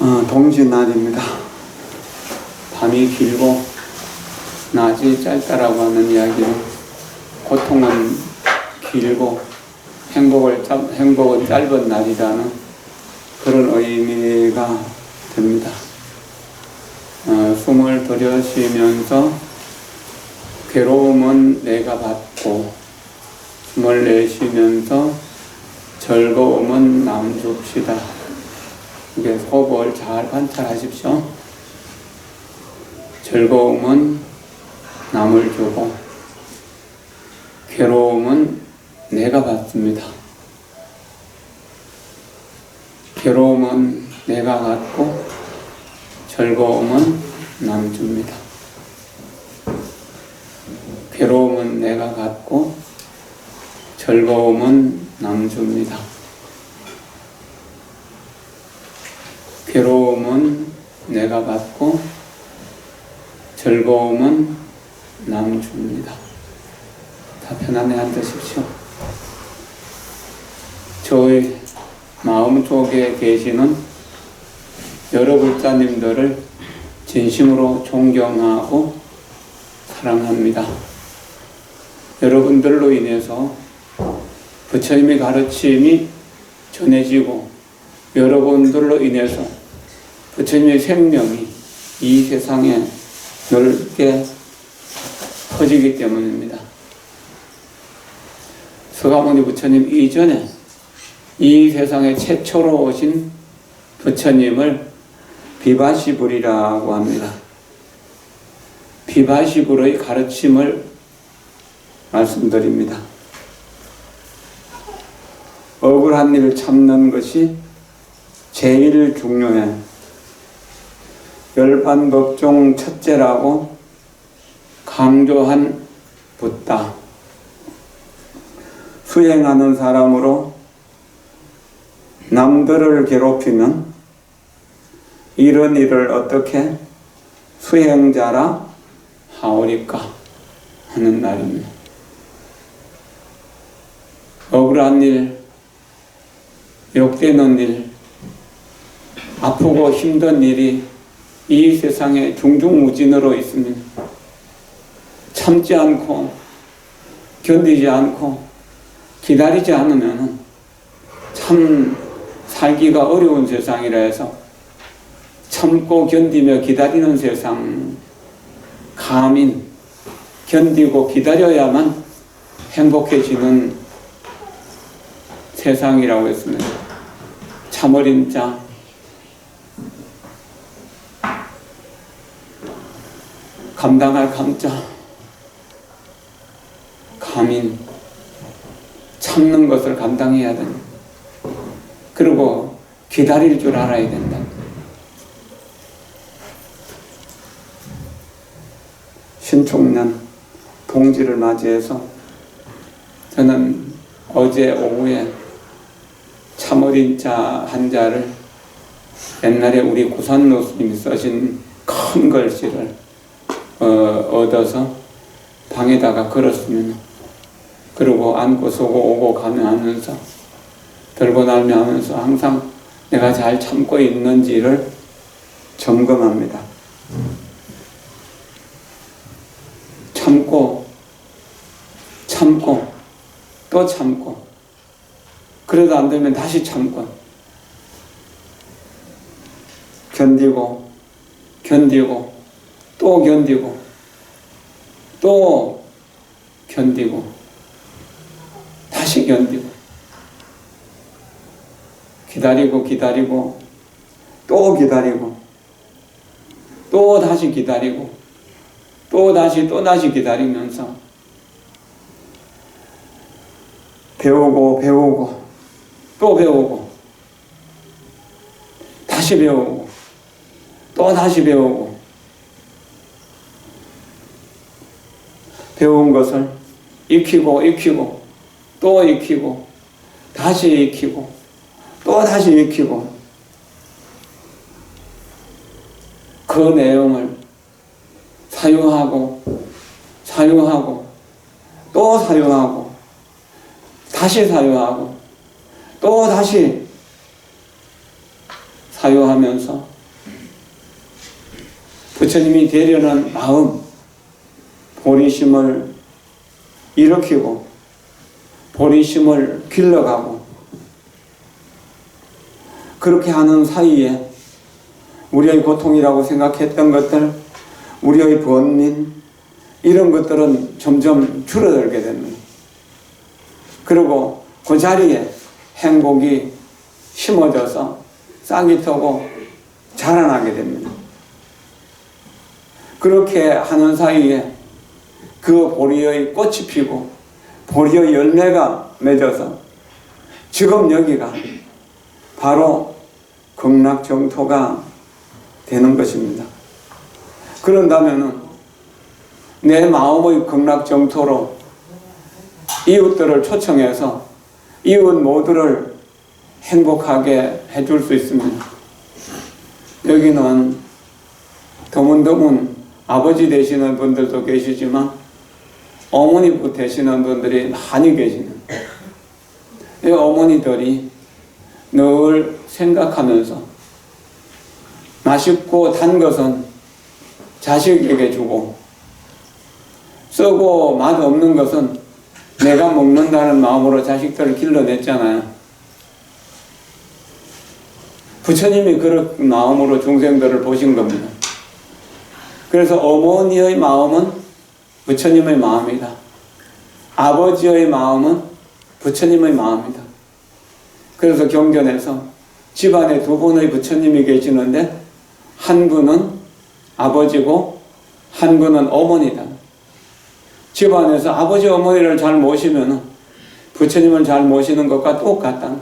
동짓날입니다. 밤이 길고 낮이 짧다라고 하는 이야기는 고통은 길고 행복은 짧은 날이라는 그런 의미가 됩니다. 숨을 들여쉬면서 괴로움은 내가 받고 숨을 내쉬면서 즐거움은 남 줍시다. 이게 호흡을 잘 관찰하십시오. 즐거움은 남을 주고 괴로움은 내가 받습니다. 괴로움은 내가 갖고 즐거움은 남 줍니다. 괴로움은 내가 갖고 즐거움은 남 줍니다. 괴로움은 내가 받고 즐거움은 남 줍니다. 다 편안히 앉으십시오. 저의 마음속에 계시는 여러 불자님들을 진심으로 존경하고 사랑합니다. 여러분들로 인해서 부처님의 가르침이 전해지고 여러분들로 인해서 부처님의 생명이 이 세상에 넓게 퍼지기 때문입니다. 서가모니 부처님 이전에 이 세상에 최초로 오신 부처님을 비바시불이라고 합니다. 비바시불의 가르침을 말씀드립니다. 억울한 일을 참는 것이 제일 중요해. 열반법중 첫째라고 강조한 붓다. 수행하는 사람으로 남들을 괴롭히면 이런 일을 어떻게 수행자라 하오리까 하는 날입니다. 억울한 일, 욕되는 일, 아프고 힘든 일이 이 세상에 중중무진으로 있습니다. 참지 않고 견디지 않고 기다리지 않으면 참 살기가 어려운 세상이라 해서 참고 견디며 기다리는 세상, 가민, 견디고 기다려야만 행복해지는 세상이라고 했습니다. 참어린 자, 감당할 감자, 가민, 참는 것을 감당해야 된다. 그리고 기다릴 줄 알아야 된다. 신축년 동지를 맞이해서 저는 어제 오후에 참어린 자 한 자를 옛날에 우리 구산로 스님이 써신 큰 글씨를 얻어서 방에다가 걸었으면 그리고 앉고 서고 오고 가며 하면서 들고 날며 하면서 항상 내가 잘 참고 있는지를 점검합니다. 참고 또 참고 그래도 안 되면 다시 참고 견디고 또 견디고 또 견디고 다시 견디고 기다리고 또 기다리고 또 다시 기다리고 또 다시 기다리면서 배우고 또 배우고 다시 배우고 또 다시 배우고 배운 것을 익히고 또 익히고 다시 익히고 또 다시 익히고 그 내용을 사유하고 또 사유하고 다시 사유하고 또 다시 사유하면서 부처님이 되려는 마음, 보리심을 일으키고 보리심을 길러가고 그렇게 하는 사이에 우리의 고통이라고 생각했던 것들, 우리의 번민 이런 것들은 점점 줄어들게 됩니다. 그리고 그 자리에 행복이 심어져서 싹이 트고 자라나게 됩니다. 그렇게 하는 사이에 그 보리의 꽃이 피고 보리의 열매가 맺어서 지금 여기가 바로 극락정토가 되는 것입니다. 그런다면은 내 마음의 극락정토로 이웃들을 초청해서 이웃 모두를 행복하게 해줄 수 있습니다. 여기는 드문드문 아버지 되시는 분들도 계시지만 어머니 되시는 분들이 많이 계시는 이 어머니들이 늘 생각하면서 맛있고 단 것은 자식에게 주고 쓰고 맛없는 것은 내가 먹는다는 마음으로 자식들을 길러냈잖아요. 부처님이 그런 마음으로 중생들을 보신 겁니다. 그래서 어머니의 마음은 부처님의 마음이다. 아버지의 마음은 부처님의 마음이다. 그래서 경전에서 집안에 두 분의 부처님이 계시는데 한 분은 아버지고 한 분은 어머니다. 집안에서 아버지 어머니를 잘 모시면 부처님을 잘 모시는 것과 똑같다.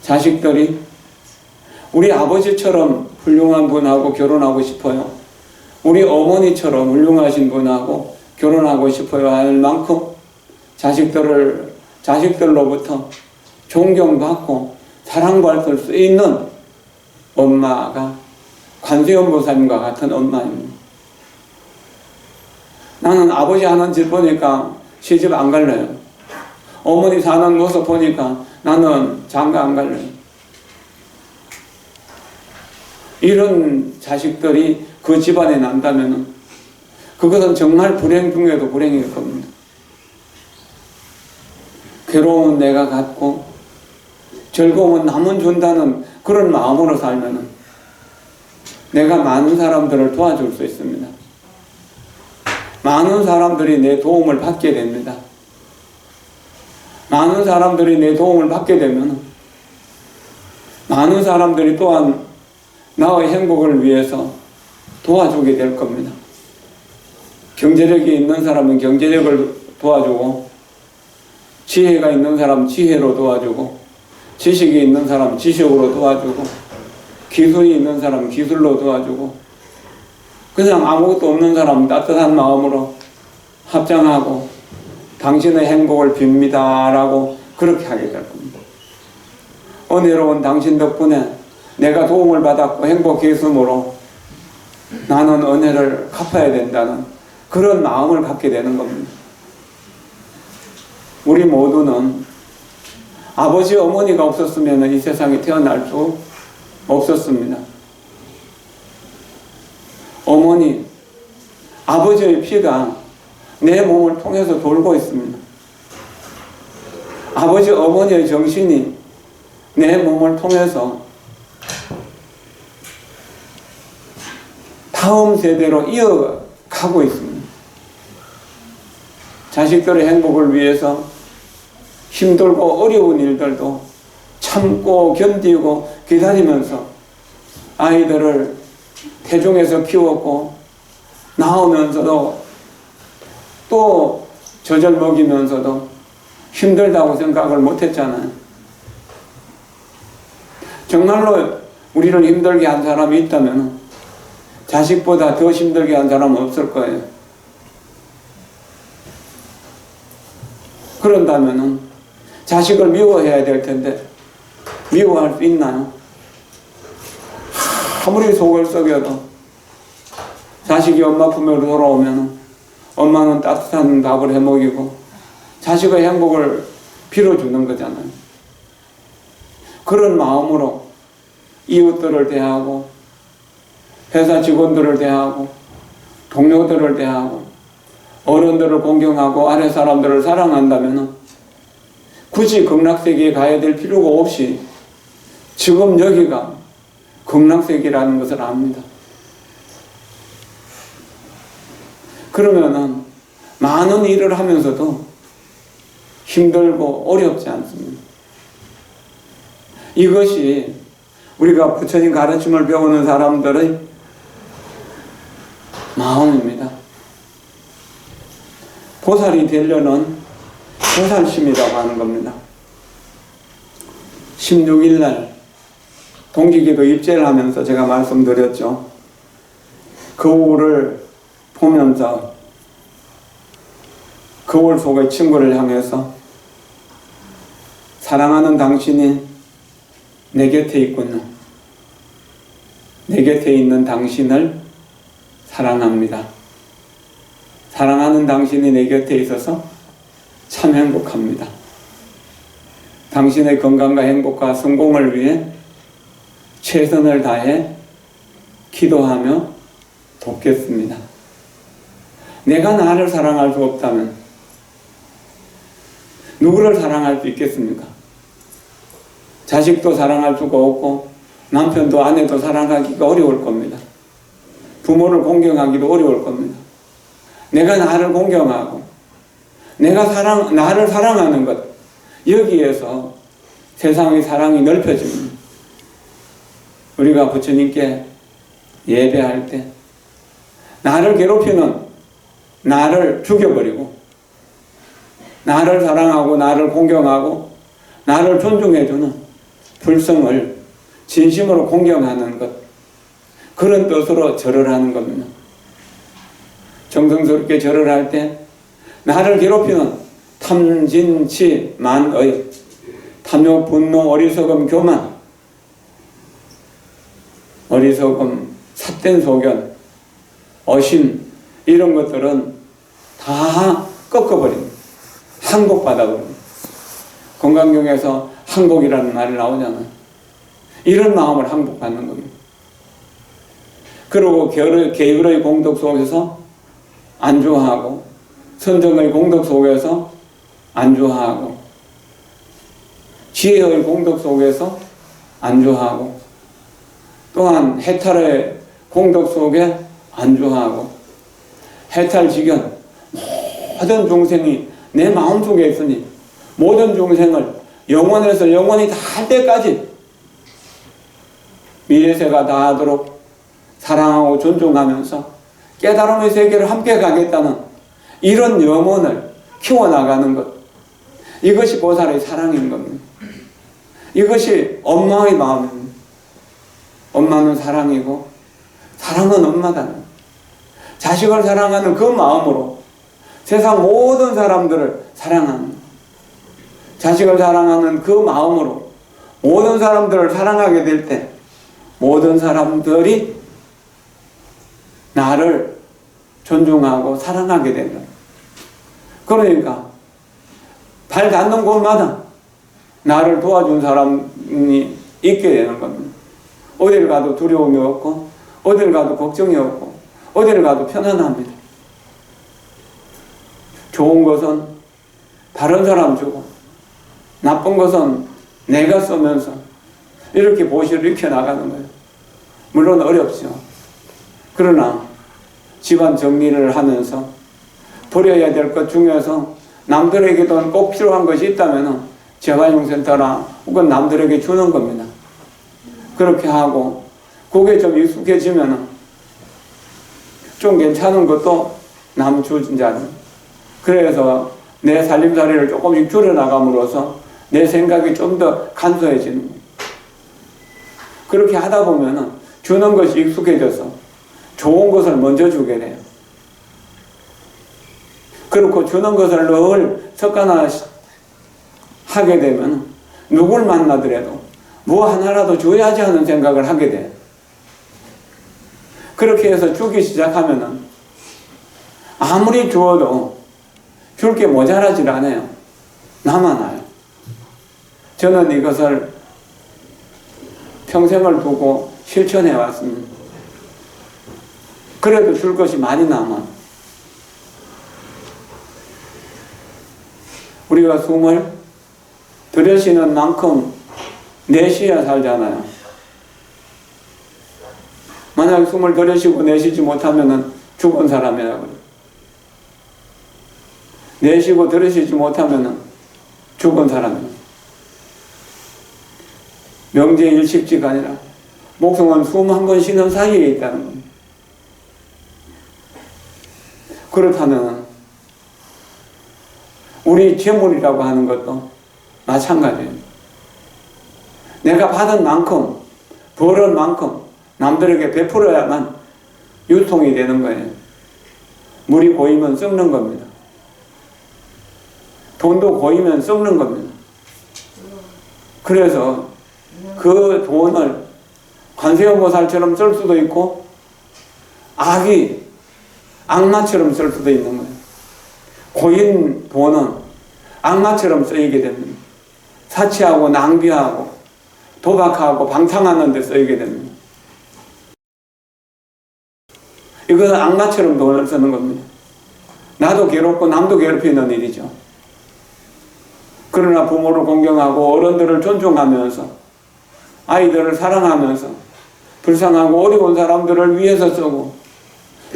자식들이 우리 아버지처럼 훌륭한 분하고 결혼하고 싶어요. 우리 어머니처럼 훌륭하신 분하고 결혼하고 싶어요 할 만큼 자식들로부터 존경받고 사랑받을 수 있는 엄마가 관세음보살님과 같은 엄마입니다. 나는 아버지 하는 짓 보니까 시집 안 갈래요. 어머니 사는 모습 보니까 나는 장가 안 갈래요. 이런 자식들이 그 집안에 난다면 그것은 정말 불행 중에도 불행일 겁니다. 괴로움은 내가 갖고 즐거움은 남은 준다는 그런 마음으로 살면 내가 많은 사람들을 도와줄 수 있습니다. 많은 사람들이 내 도움을 받게 됩니다. 많은 사람들이 내 도움을 받게 되면 많은 사람들이 또한 나의 행복을 위해서 도와주게 될 겁니다. 경제력이 있는 사람은 경제력을 도와주고 지혜가 있는 사람 지혜로 도와주고 지식이 있는 사람 지식으로 도와주고 기술이 있는 사람 기술로 도와주고 그냥 아무것도 없는 사람 따뜻한 마음으로 합장하고 당신의 행복을 빕니다 라고 그렇게 하게 될 겁니다. 은혜로운 당신 덕분에 내가 도움을 받았고 행복했으므로 나는 은혜를 갚아야 된다는 그런 마음을 갖게 되는 겁니다. 우리 모두는 아버지 어머니가 없었으면 이 세상에 태어날 수 없었습니다. 어머니, 아버지의 피가 내 몸을 통해서 돌고 있습니다. 아버지 어머니의 정신이 내 몸을 통해서 다음 세대로 이어가고 있습니다. 자식들의 행복을 위해서 힘들고 어려운 일들도 참고 견디고 기다리면서 아이들을 태중에서 키웠고 낳으면서도 또 젖을 먹이면서도 힘들다고 생각을 못했잖아요. 정말로 우리를 힘들게 한 사람이 있다면 자식보다 더 힘들게 한 사람은 없을 거예요. 그런다면 자식을 미워해야 될 텐데 미워할 수 있나요? 아무리 속을 썩여도 자식이 엄마 품으로 돌아오면 엄마는 따뜻한 밥을 해 먹이고 자식의 행복을 빌어주는 거잖아요. 그런 마음으로 이웃들을 대하고 회사 직원들을 대하고 동료들을 대하고 어른들을 공경하고 아래 사람들을 사랑한다면 굳이 극락세계에 가야 될 필요가 없이 지금 여기가 극락세계라는 것을 압니다. 그러면은 많은 일을 하면서도 힘들고 어렵지 않습니다. 이것이 우리가 부처님 가르침을 배우는 사람들의 마음입니다. 보살이 되려는 보살심이라고 하는 겁니다. 16일 날 동기기도 입제를 하면서 제가 말씀드렸죠. 거울을 보면서 거울 속의 친구를 향해서 사랑하는 당신이 내 곁에 있군요. 내 곁에 있는 당신을 사랑합니다. 사랑하는 당신이 내 곁에 있어서 참 행복합니다. 당신의 건강과 행복과 성공을 위해 최선을 다해 기도하며 돕겠습니다. 내가 나를 사랑할 수 없다면 누구를 사랑할 수 있겠습니까? 자식도 사랑할 수가 없고 남편도 아내도 사랑하기가 어려울 겁니다. 부모를 공경하기도 어려울 겁니다. 내가 나를 공경하고 나를 사랑하는 것, 여기에서 세상의 사랑이 넓혀집니다. 우리가 부처님께 예배할 때 나를 괴롭히는 나를 죽여버리고 나를 사랑하고 나를 공경하고 나를 존중해주는 불성을 진심으로 공경하는 것, 그런 뜻으로 절을 하는 겁니다. 정성스럽게 절을 할 때 나를 괴롭히는 탐진치 만의 탐욕, 분노, 어리석음, 교만, 어리석음, 삿된 소견, 어심, 이런 것들은 다 꺾어버립니다. 항복받아버립니다. 건강경에서 항복이라는 말이 나오잖아요. 이런 마음을 항복받는 겁니다. 그리고 계율의 공덕 속에서 안주하고 선정의 공덕 속에서 안주하고 지혜의 공덕 속에서 안주하고 또한 해탈의 공덕 속에 안주하고 해탈지견, 모든 중생이 내 마음속에 있으니 모든 중생을 영원에서 영원히 다 할 때까지 미래세가 다 하도록 사랑하고 존중하면서 깨달음의 세계를 함께 가겠다는 이런 염원을 키워나가는 것, 이것이 보살의 사랑인 겁니다. 이것이 엄마의 마음입니다. 엄마는 사랑이고 사랑은 엄마다. 자식을 사랑하는 그 마음으로 세상 모든 사람들을 사랑하는, 자식을 사랑하는 그 마음으로 모든 사람들을 사랑하게 될 때 모든 사람들이 나를 존중하고 사랑하게 된다. 그러니까 발 닿는 곳마다 나를 도와준 사람이 있게 되는 겁니다. 어딜 가도 두려움이 없고 어딜 가도 걱정이 없고 어딜 가도 편안합니다. 좋은 것은 다른 사람 주고 나쁜 것은 내가 쓰면서 이렇게 보시를 익혀 나가는 거예요. 물론 어렵죠. 그러나 집안 정리를 하면서 버려야 될 것 중에서 남들에게도 꼭 필요한 것이 있다면 재활용센터나 혹은 남들에게 주는 겁니다. 그렇게 하고 그게 좀 익숙해지면 좀 괜찮은 것도 남 주진 자는, 그래서 내 살림살이를 조금씩 줄여나감으로써 내 생각이 좀 더 간소해지는 거예요. 그렇게 하다 보면 주는 것이 익숙해져서 좋은 것을 먼저 주게 돼요. 그렇고 주는 것을 늘 습관화하게 되면 누굴 만나더라도 뭐 하나라도 줘야지 하는 생각을 하게 돼요. 그렇게 해서 주기 시작하면 아무리 주어도 줄 게 모자라질 않아요. 남아나요. 저는 이것을 평생을 두고 실천해 왔습니다. 그래도 줄 것이 많이 남아. 우리가 숨을 들여쉬는 만큼 내쉬어야 살잖아요. 만약 숨을 들여쉬고 내쉬지 못하면 죽은 사람이라고 그래요. 내쉬고 들여쉬지 못하면 죽은 사람이에요. 명제일식지가 아니라 목숨은 숨 한 번 쉬는 사이에 있다는 겁니다. 그렇다면 우리 재물이라고 하는 것도 마찬가지예요. 내가 받은 만큼, 벌은 만큼 남들에게 베풀어야만 유통이 되는 거예요. 물이 고이면 썩는 겁니다. 돈도 고이면 썩는 겁니다. 그래서 그 돈을 관세음보살처럼 쓸 수도 있고 악마처럼 쓸 수도 있는 거예요. 고인 돈은 악마처럼 쓰이게 됩니다. 사치하고 낭비하고 도박하고 방탕하는 데 쓰이게 됩니다. 이것은 악마처럼 돈을 쓰는 겁니다. 나도 괴롭고 남도 괴롭히는 일이죠. 그러나 부모를 공경하고 어른들을 존중하면서 아이들을 사랑하면서 불쌍하고 어려운 사람들을 위해서 쓰고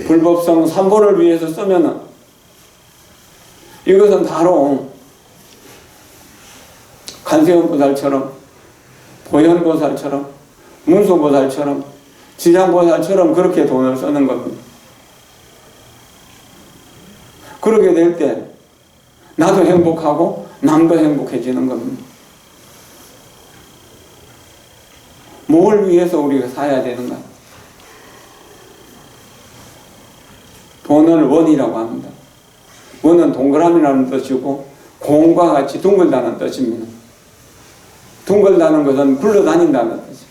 불법성 삼보를 위해서 쓰면은 이것은 바로 관세음보살처럼 보현보살처럼 문수보살처럼 지장보살처럼 그렇게 돈을 쓰는 겁니다. 그렇게 될 때 나도 행복하고 남도 행복해지는 겁니다. 뭘 위해서 우리가 사야 되는가? 돈을 원이라고 합니다. 원은 동그라미라는 뜻이고 공과 같이 둥글다는 뜻입니다. 둥글다는 것은 굴러다닌다는 뜻이죠.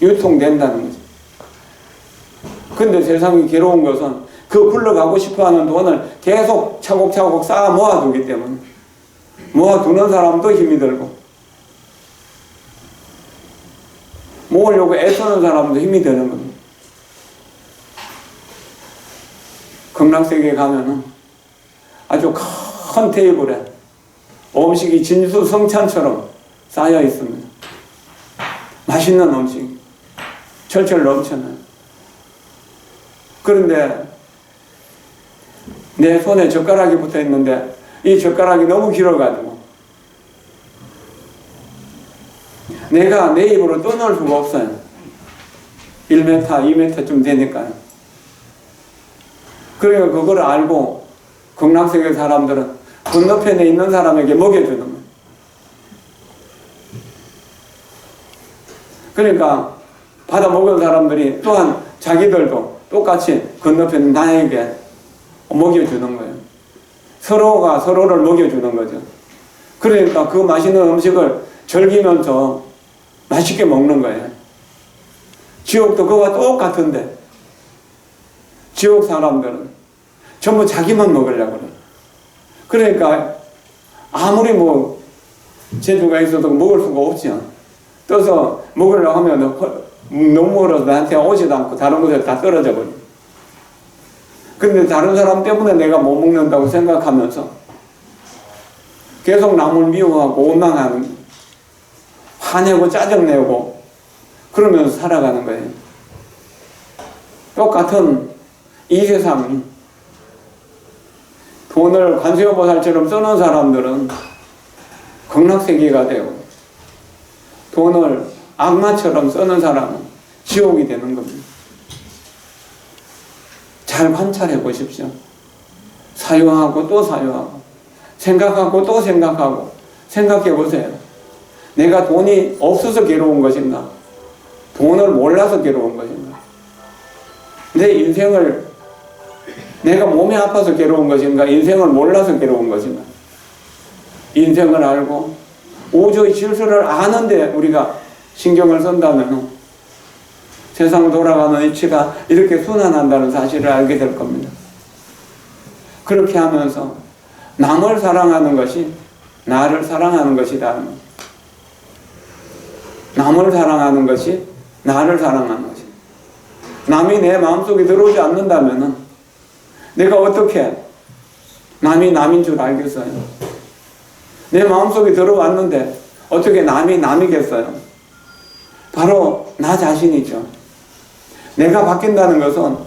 유통된다는 거죠. 근데 세상이 괴로운 것은 그 굴러가고 싶어하는 돈을 계속 차곡차곡 쌓아 모아두기 때문에 모아두는 사람도 힘이 들고 모으려고 애쓰는 사람도 힘이 드는 겁니다. 극락세계에 가면은 아주 큰 테이블에 음식이 진수성찬처럼 쌓여 있습니다. 맛있는 음식 철철 넘쳐나요. 그런데 내 손에 젓가락이 붙어 있는데 이 젓가락이 너무 길어가지고 내가 내 입으로 떠넣을 수가 없어요. 1m, 2m쯤 되니까요. 그러니까 그걸 알고 극락세계 사람들은 건너편에 있는 사람에게 먹여주는 거예요. 그러니까 받아 먹은 사람들이 또한 자기들도 똑같이 건너편 나에게 먹여주는 거예요. 서로가 서로를 먹여주는 거죠. 그러니까 그 맛있는 음식을 즐기면서 맛있게 먹는 거예요. 지옥도 그와 똑같은데 지옥 사람들은 전부 자기만 먹으려고 그래요. 그러니까 아무리 재주가 있어도 먹을 수가 없죠. 떠서 먹으려고 하면 너무 멀어서 나한테 오지도 않고 다른 곳에 다 떨어져 버려요. 근데 다른 사람 때문에 내가 못 먹는다고 생각하면서 계속 남을 미워하고 원망하는, 화내고 짜증내고 그러면서 살아가는 거예요. 똑같은 이 세상이 돈을 관세음보살처럼 쓰는 사람들은 극락세계가 되고 돈을 악마처럼 쓰는 사람은 지옥이 되는 겁니다. 잘 관찰해 보십시오. 사유하고 또 사유하고 생각하고 또 생각하고 생각해 보세요. 내가 돈이 없어서 괴로운 것인가? 돈을 몰라서 괴로운 것인가? 내 인생을 내가 몸이 아파서 괴로운 것인가? 인생을 몰라서 괴로운 것인가? 인생을 알고 우주의 질서를 아는데 우리가 신경을 쓴다면 세상 돌아가는 이치가 이렇게 순환한다는 사실을 알게 될 겁니다. 그렇게 하면서 남을 사랑하는 것이 나를 사랑하는 것이다. 남을 사랑하는 것이 나를 사랑하는 것이다. 남이 내 마음속에 들어오지 않는다면 내가 어떻게 남이 남인 줄 알겠어요? 내 마음속에 들어왔는데 어떻게 남이 남이겠어요? 바로 나 자신이죠. 내가 바뀐다는 것은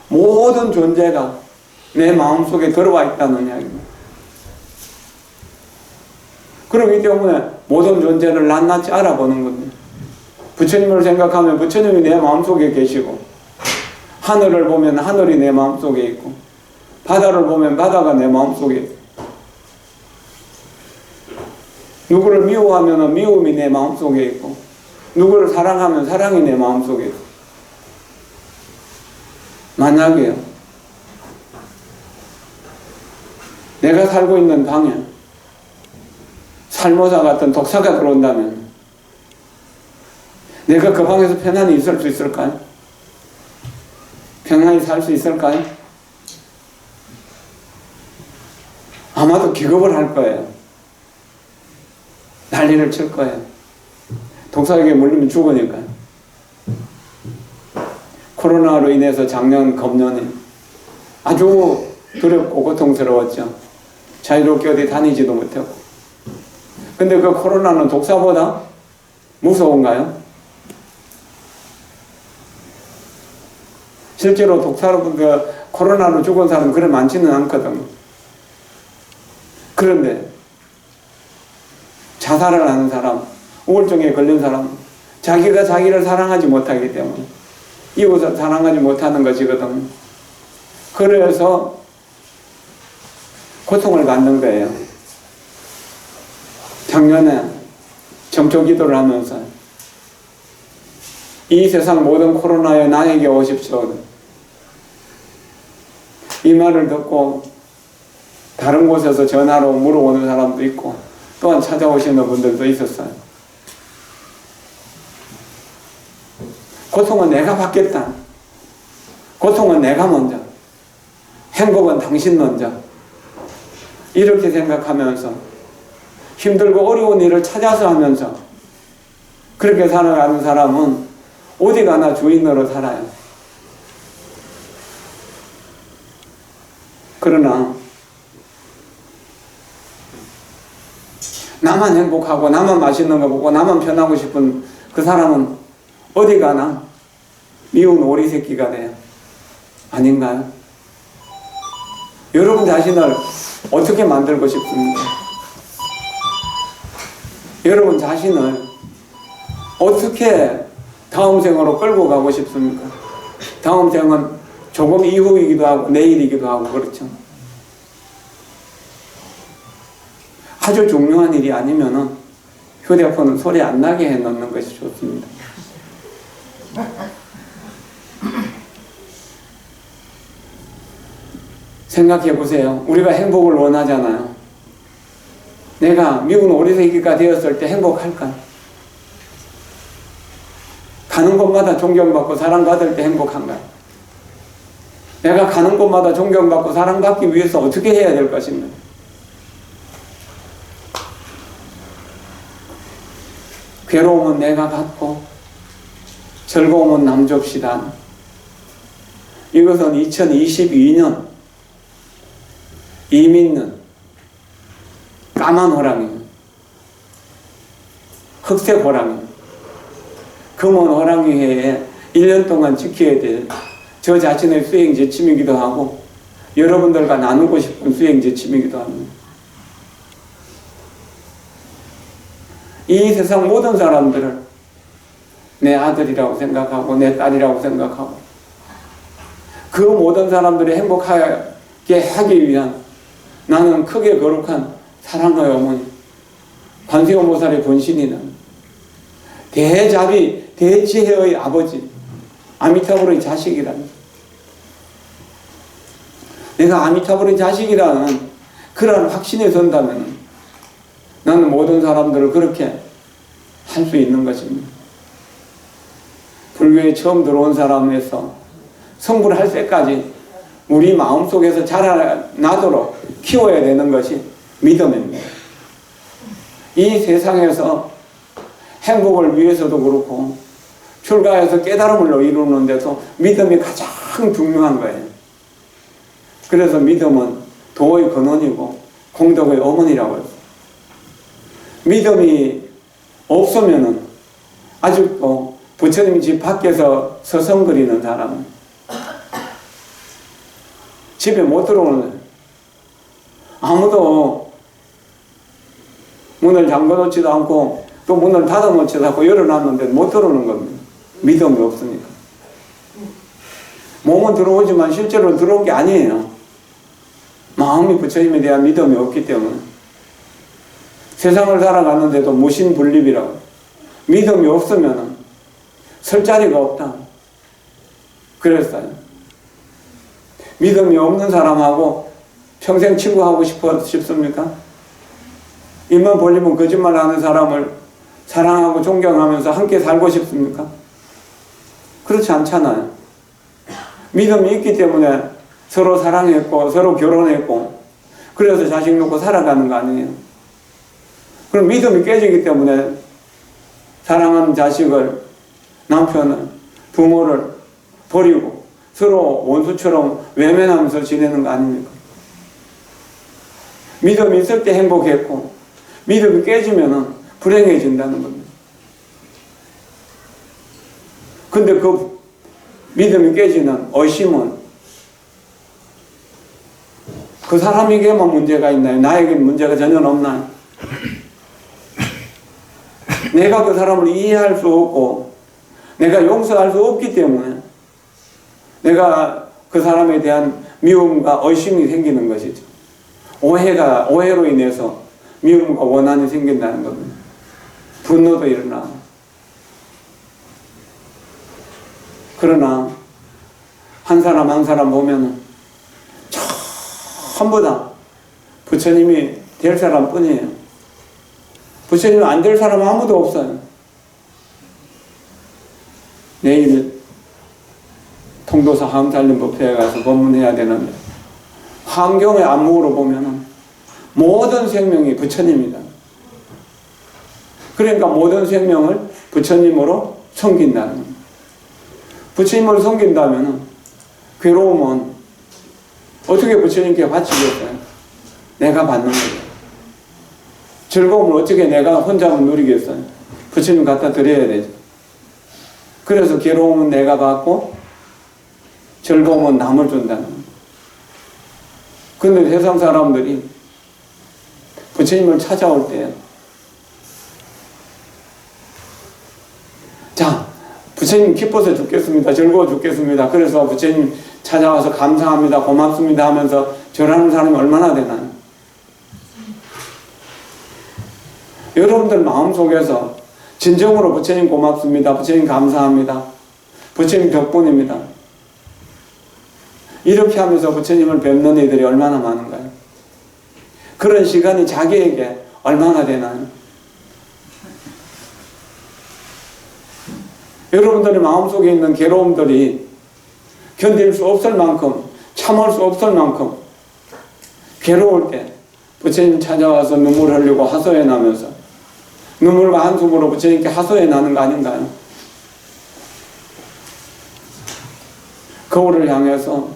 모든 존재가 내 마음속에 들어와 있다는 이야기입니다. 그렇기 때문에 모든 존재를 낱낱이 알아보는 겁니다. 부처님을 생각하면 부처님이 내 마음속에 계시고, 하늘을 보면 하늘이 내 마음속에 있고, 바다를 보면 바다가 내 마음속에 있고, 누구를 미워하면 미움이 내 마음속에 있고, 누구를 사랑하면 사랑이 내 마음속에 있고. 만약에요, 내가 살고 있는 방에 살모사 같은 독사가 들어온다면 내가 그 방에서 편안히 있을 수 있을까요? 편안히 살 수 있을까요? 아마도 기겁을 할 거예요. 난리를 칠 거예요. 독사에게 물리면 죽으니까요. 코로나로 인해서 작년, 금년에 아주 두렵고 고통스러웠죠. 자유롭게 어디 다니지도 못했고. 근데 그 코로나는 독사보다 무서운가요? 실제로 독사로 코로나로 죽은 사람은 그래 많지는 않거든요. 그런데 자살을 하는 사람, 우울증에 걸린 사람, 자기가 자기를 사랑하지 못하기 때문에 이웃을 사랑하지 못하는 것이거든요. 그래서 고통을 받는 거예요. 작년에 정초 기도를 하면서 이 세상 모든 코로나에 나에게 오십시오. 이 말을 듣고 다른 곳에서 전화로 물어오는 사람도 있고 또한 찾아오시는 분들도 있었어요. 고통은 내가 받겠다. 고통은 내가 먼저. 행복은 당신 먼저. 이렇게 생각하면서 힘들고 어려운 일을 찾아서 하면서 그렇게 살아가는 사람은 어디 가나 주인으로 살아요. 그러나 나만 행복하고 나만 맛있는 거 먹고 나만 편하고 싶은 그 사람은 어디 가나 미운 오리 새끼가 돼요. 아닌가요? 여러분 자신을 어떻게 만들고 싶습니까? 여러분 자신을 어떻게 다음 생으로 끌고 가고 싶습니까? 다음 생은 조금 이후이기도 하고 내일이기도 하고 그렇죠. 아주 중요한 일이 아니면은 휴대폰은 소리 안 나게 해놓는 것이 좋습니다. 생각해 보세요. 우리가 행복을 원하잖아요. 내가 미운 오리새끼가 되었을 때 행복할까? 가는 곳마다 존경받고 사랑받을 때 행복한가? 내가 가는 곳마다 존경받고 사랑받기 위해서 어떻게 해야 될 것인가? 괴로움은 내가 받고 즐거움은 남 줍시다. 이것은 2022년 이민는 까만 호랑이, 흑색 호랑이, 금은 호랑이 해에 1년 동안 지켜야 될 저 자신의 수행 지침이기도 하고 여러분들과 나누고 싶은 수행 지침이기도 합니다. 이 세상 모든 사람들을 내 아들이라고 생각하고 내 딸이라고 생각하고 그 모든 사람들이 행복하게 하기 위한 나는 크게 거룩한 사랑의 어머니 관세음보살의 본신이는 대자비 대지혜의 아버지 아미타불의 자식이라는, 내가 아미타불의 자식이라는 그런 확신에 선다면 나는 모든 사람들을 그렇게 할 수 있는 것입니다. 불교에 처음 들어온 사람에서 성불을 할 때까지 우리 마음속에서 자라나도록 키워야 되는 것이 믿음입니다. 이 세상에서 행복을 위해서도 그렇고 출가해서 깨달음을 이루는 데서 믿음이 가장 중요한 거예요. 그래서 믿음은 도의 근원이고 공덕의 어머니라고 해요. 믿음이 없으면은 아직도 부처님 집 밖에서 서성거리는 사람은 집에 못 들어오는 거예요. 아무도 문을 잠궈놓지도 않고 또 문을 닫아놓지도 않고 열어놨는데 못 들어오는 겁니다. 믿음이 없으니까. 몸은 들어오지만 실제로 들어온 게 아니에요. 마음이 부처님에 대한 믿음이 없기 때문에. 세상을 살아가는데도 무신분립이라고. 믿음이 없으면 설 자리가 없다. 그랬어요. 믿음이 없는 사람하고 평생 친구하고 싶습니까? 입만 벌리면 거짓말하는 사람을 사랑하고 존경하면서 함께 살고 싶습니까? 그렇지 않잖아요. 믿음이 있기 때문에 서로 사랑했고 서로 결혼했고 그래서 자식 놓고 살아가는 거 아니에요. 그럼 믿음이 깨지기 때문에 사랑하는 자식을, 남편을, 부모를 버리고 서로 원수처럼 외면하면서 지내는 거 아닙니까? 믿음이 있을 때 행복했고 믿음이 깨지면 불행해진다는 겁니다. 근데 그 믿음이 깨지는 의심은 그 사람에게만 문제가 있나요? 나에게 문제가 전혀 없나요? 내가 그 사람을 이해할 수 없고 내가 용서할 수 없기 때문에 내가 그 사람에 대한 미움과 의심이 생기는 것이죠. 오해로 인해서 미움과 원한이 생긴다는 겁니다. 분노도 일어나고. 그러나 한 사람 한 사람 보면은 전부 다 부처님이 될 사람 뿐이에요. 부처님이 안 될 사람은 아무도 없어요. 내일 통도사 화엄살림법회에 가서 법문해야 되는데 환경의 안목으로 보면은 모든 생명이 부처님이다. 그러니까 모든 생명을 부처님으로 섬긴다는 겁니다. 부처님을 섬긴다면 괴로움은 어떻게 부처님께 바치겠어요? 내가 받는 거예요. 즐거움을 어떻게 내가 혼자만 누리겠어요? 부처님 갖다 드려야 되죠. 그래서 괴로움은 내가 받고 즐거움은 남을 준다는 거예요. 근데 세상 사람들이 부처님을 찾아올 때 자, 부처님 기뻐서 죽겠습니다. 즐거워 죽겠습니다. 그래서 부처님 찾아와서 감사합니다. 고맙습니다 하면서 절하는 사람이 얼마나 되나요? 여러분들 마음속에서 진정으로 부처님 고맙습니다. 부처님 감사합니다. 부처님 덕분입니다. 이렇게 하면서 부처님을 뵙는 이들이 얼마나 많은가요? 그런 시간이 자기에게 얼마나 되나요? 여러분들의 마음속에 있는 괴로움들이 견딜 수 없을 만큼, 참을 수 없을 만큼 괴로울 때 부처님 찾아와서 눈물 흘리고 하소연 하면서 눈물과 한숨으로 부처님께 하소연 하는 거 아닌가요? 거울을 향해서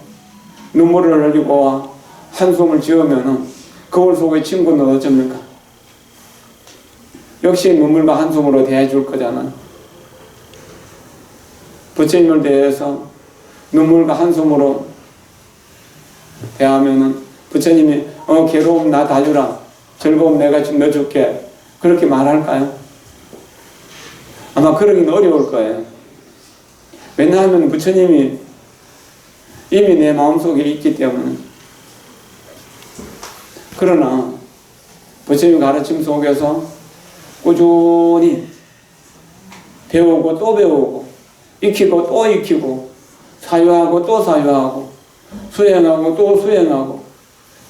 눈물을 흘리고 한숨을 지으면 거울 속의 친구는 어쩝니까? 역시 눈물과 한숨으로 대해줄 거잖아요. 부처님을 대해서 눈물과 한숨으로 대하면은 부처님이 괴로움 나 다 주라. 즐거움 내가 지금 넣어줄게. 그렇게 말할까요? 아마 그러긴 어려울 거예요. 왜냐하면 부처님이 이미 내 마음속에 있기 때문에. 그러나 부처님 가르침 속에서 꾸준히 배우고 또 배우고 익히고 또 익히고 사유하고 또 사유하고 수행하고 또 수행하고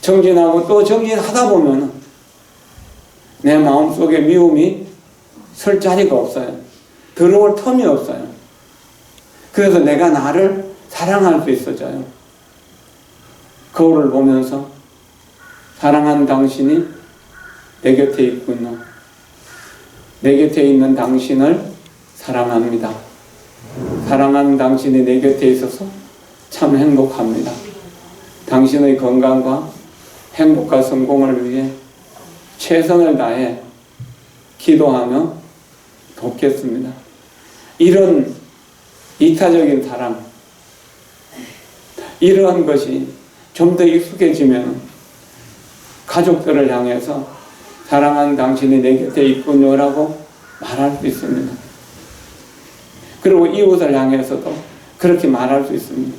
정진하고 또 정진하다 보면 내 마음속에 미움이 설 자리가 없어요. 들어올 틈이 없어요. 그래서 내가 나를 사랑할 수 있어져요. 거울을 보면서 사랑하는 당신이 내 곁에 있군요. 내 곁에 있는 당신을 사랑합니다. 사랑하는 당신이 내 곁에 있어서 참 행복합니다. 당신의 건강과 행복과 성공을 위해 최선을 다해 기도하며 돕겠습니다. 이런 이타적인 사랑, 이러한 것이 좀 더 익숙해지면 가족들을 향해서 사랑하는 당신이 내 곁에 있군요라고 말할 수 있습니다. 그리고 이웃을 향해서도 그렇게 말할 수 있습니다.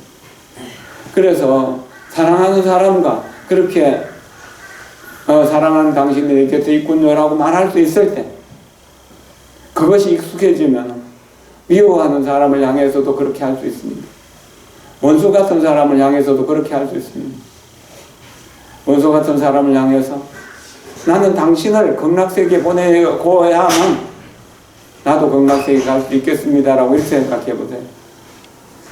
그래서 사랑하는 사람과 그렇게 사랑하는 당신이 내 곁에 있군요라고 말할 수 있을 때, 그것이 익숙해지면 미워하는 사람을 향해서도 그렇게 할 수 있습니다. 원수 같은 사람을 향해서도 그렇게 할 수 있습니다. 원수 같은 사람을 향해서 나는 당신을 극락세계에 보내고야만 나도 극락세계에 갈 수 있겠습니다라고 이렇게 생각해 보세요.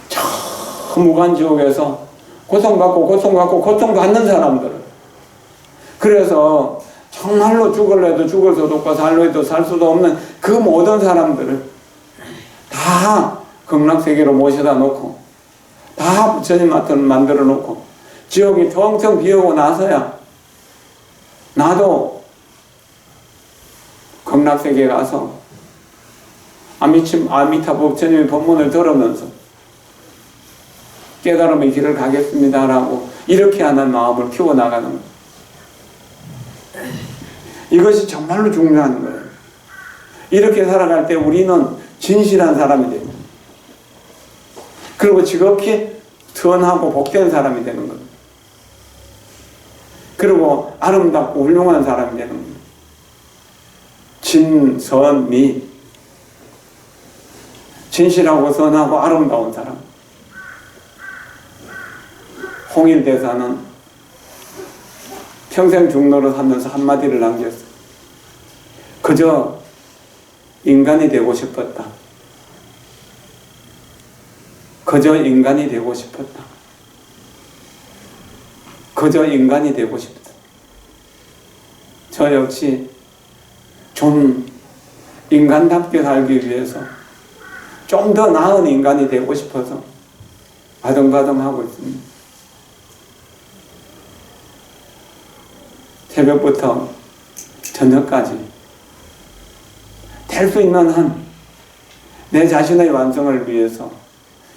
저 무간지옥에서 고통받고 고통받는 사람들을, 그래서 정말로 죽을래도 죽을 수도 없고 살래도 살 수도 없는 그 모든 사람들을 다 극락세계로 모셔다 놓고 다 부처님 만들어 놓고 지옥이 텅텅 비어오고 나서야 나도 극락세계에 가서 아미타부 부처님의 법문을 들으면서 깨달음의 길을 가겠습니다라고 이렇게 하는 마음을 키워나가는 거예요. 이것이 정말로 중요한 거예요. 이렇게 살아갈 때 우리는 진실한 사람이 됩니다. 그리고 지극히 선하고 복된 사람이 되는 겁니다. 그리고 아름답고 훌륭한 사람이 되는 겁니다. 진, 선, 미. 진실하고 선하고 아름다운 사람. 홍일대사는 평생 중노릇 하면서 한마디를 남겼어요. 그저 인간이 되고 싶었다. 그저 인간이 되고 싶었다. 그저 인간이 되고 싶다. 저 역시 좀 인간답게 살기 위해서 좀 더 나은 인간이 되고 싶어서 바등바등하고 있습니다. 새벽부터 저녁까지 될 수 있는 한 내 자신의 완성을 위해서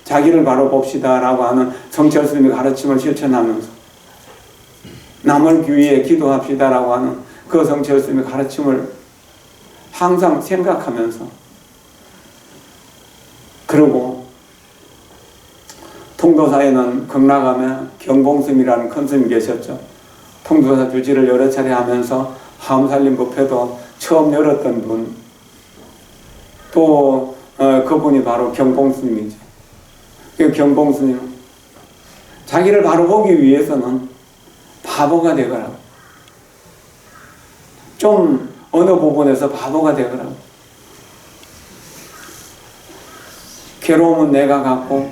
자기를 바로 봅시다라고 하는 성철 스님의 가르침을 실천하면서 남을 위해 기도합시다라고 하는 그 성철 스님의 가르침을 항상 생각하면서, 그리고 통도사에는 극락암에 경봉스님이라는 큰 스님이 계셨죠. 통도사 주지를 여러 차례 하면서 하음살림법회도 처음 열었던 분, 또 그분이 바로 경봉스님이죠. 그 경봉스님, 자기를 바로 보기 위해서는 바보가 되거라. 좀 어느 부분에서 바보가 되거라. 괴로움은 내가 갖고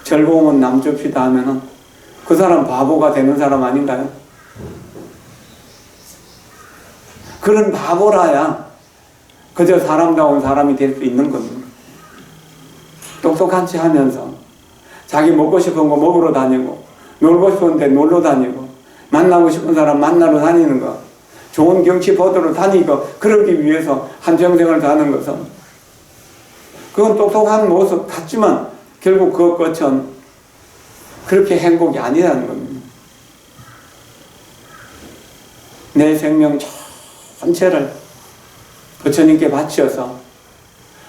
즐거움은 남줍시다 하면은 그 사람 바보가 되는 사람 아닌가요? 그런 바보라야 그저 사람다운 사람이 될 수 있는 겁니다. 똑똑한 체 하면서 자기 먹고 싶은 거 먹으러 다니고, 놀고 싶은데 놀러 다니고, 만나고 싶은 사람 만나러 다니는 거, 좋은 경치 보도록 다니고, 그러기 위해서 한평생을 사는 것은, 그건 똑똑한 모습 같지만 결국 그 끝은 그렇게 행복이 아니라는 겁니다. 내 생명 전체를 부처님께 바치어서,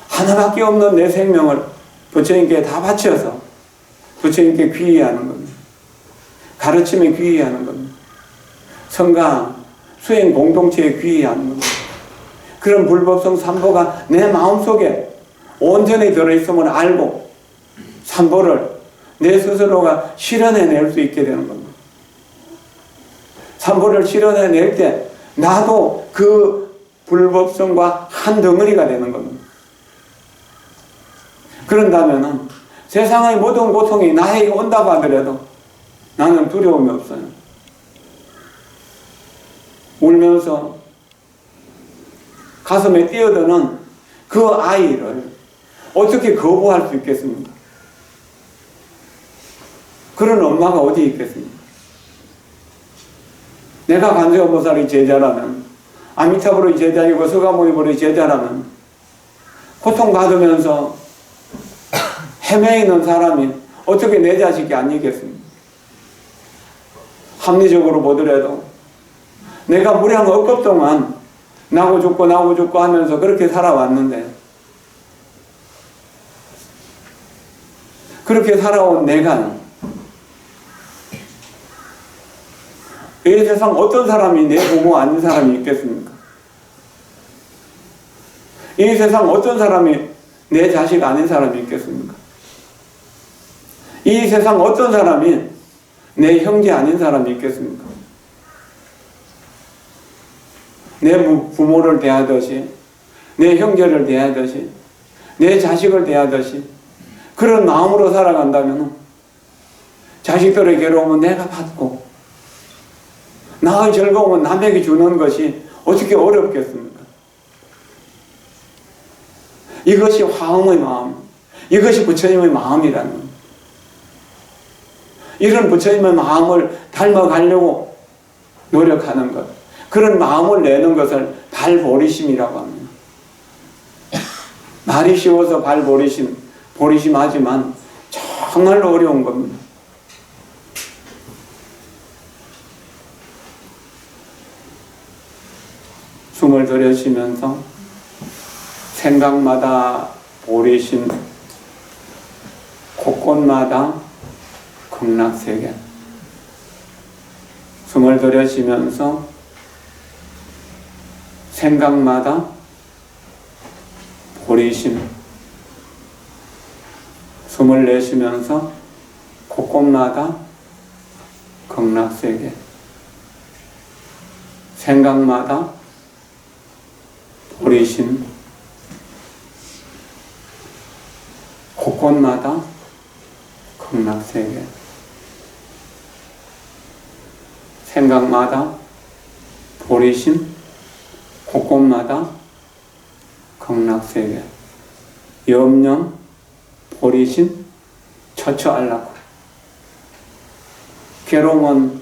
하나밖에 없는 내 생명을 부처님께 다 바치어서 부처님께 귀의하는 겁니다. 가르침에 귀의하는 겁니다. 성가, 수행 공동체에 귀의하는 겁니다. 그런 불법성 삼보가 내 마음속에 온전히 들어있음을 알고 삼보를 내 스스로가 실현해낼 수 있게 되는 겁니다. 삼보를 실현해낼 때 나도 그 불법성과 한 덩어리가 되는 겁니다. 그런다면 세상의 모든 고통이 나에게 온다고 하더라도 나는 두려움이 없어요. 울면서 가슴에 뛰어드는 그 아이를 어떻게 거부할 수 있겠습니까? 그런 엄마가 어디 있겠습니까? 내가 관세음보살의 제자라면, 아미타불의 제자이고 서가모니불의 제자라면 고통받으면서 헤매이는 사람이 어떻게 내 자식이 아니겠습니까? 합리적으로 보더라도 내가 무량 억겁 동안 나고 죽고 하면서 그렇게 살아왔는데, 그렇게 살아온 내가 이 세상 어떤 사람이 내 부모 아닌 사람이 있겠습니까? 이 세상 어떤 사람이 내 자식 아닌 사람이 있겠습니까? 이 세상 어떤 사람이 내 형제 아닌 사람이 있겠습니까? 내 부모를 대하듯이, 내 형제를 대하듯이, 내 자식을 대하듯이 그런 마음으로 살아간다면 자식들의 괴로움은 내가 받고 나의 즐거움은 남에게 주는 것이 어떻게 어렵겠습니까? 이것이 화엄의 마음, 이것이 부처님의 마음이라는 것. 이런 부처님의 마음을 닮아가려고 노력하는 것, 그런 마음을 내는 것을 발보리심이라고 합니다. 말이 쉬워서 보리심하지만 정말로 어려운 겁니다. 숨을 들여쉬면서 생각마다 보리심, 곳곳마다 극락세계. 숨을 들여쉬면서 생각마다 보리심, 숨을 내쉬면서 곳곳마다 극락세계. 생각마다 보리심, 곳곳마다 극락세계. 생각마다 보리심, 곳곳마다 극락세계. 염념, 보리심, 처처알라고. 괴로움은,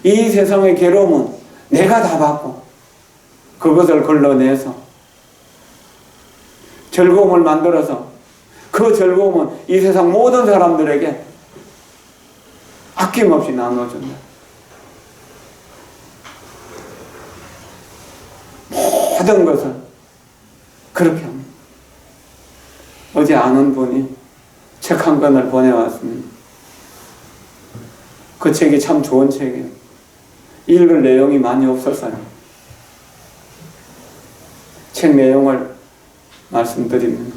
이 세상의 괴로움은 내가 다 받고 그것을 걸러내서 즐거움을 만들어서 그 즐거움은 이 세상 모든 사람들에게 아낌없이 나눠준다. 모든 것을 그렇게 합니다. 어제 아는 분이 책 한 권을 보내왔습니다. 그 책이 참 좋은 책이에요. 읽을 내용이 많이 없었어요. 책 내용을 말씀드립니다.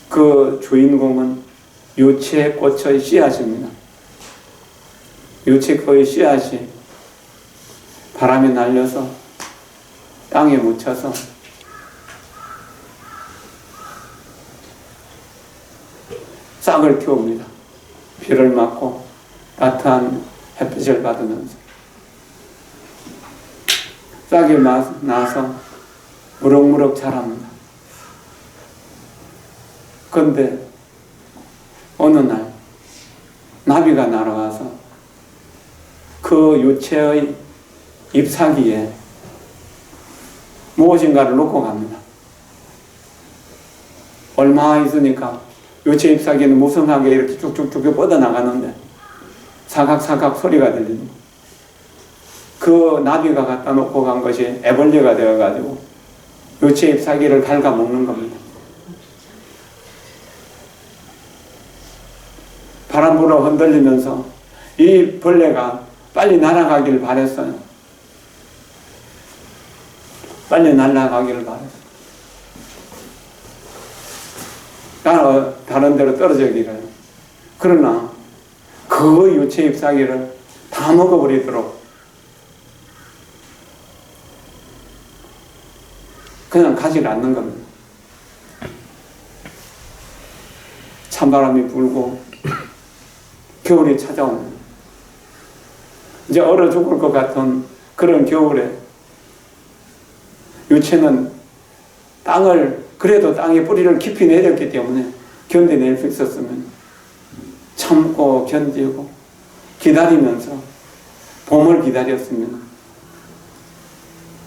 그 주인공은 유채꽃의 씨앗입니다. 유채꽃의 씨앗이 바람에 날려서 땅에 묻혀서 싹을 틔웁니다. 비를 맞고 따뜻한 햇빛을 받으면서 싹이 나서 무럭무럭 자랍니다. 그런데 어느 날 나비가 날아와서 그 유채의 잎사귀에 무엇인가를 놓고 갑니다. 얼마 있으니까 유채 잎사귀는 무성하게 이렇게 쭉쭉쭉 뻗어나가는데 사각사각 소리가 들립니다. 그 나비가 갖다 놓고 간 것이 애벌레가 되어가지고 유채 잎사귀를 갉아먹는 겁니다. 바람 불어 흔들리면서 이 벌레가 빨리 날아가기를 바랬어요. 빨리 날아가기를 바랬어요. 다른 데로 떨어지기를. 그러나 그 유채 잎사귀를 다 먹어버리도록 그냥 가지 않는 겁니다. 찬바람이 불고 겨울이 찾아옵니다. 이제 얼어 죽을 것 같은 그런 겨울에 유체는 그래도 땅에 뿌리를 깊이 내렸기 때문에 견뎌낼 수 있었으면 참고 견디고 기다리면서 봄을 기다렸으면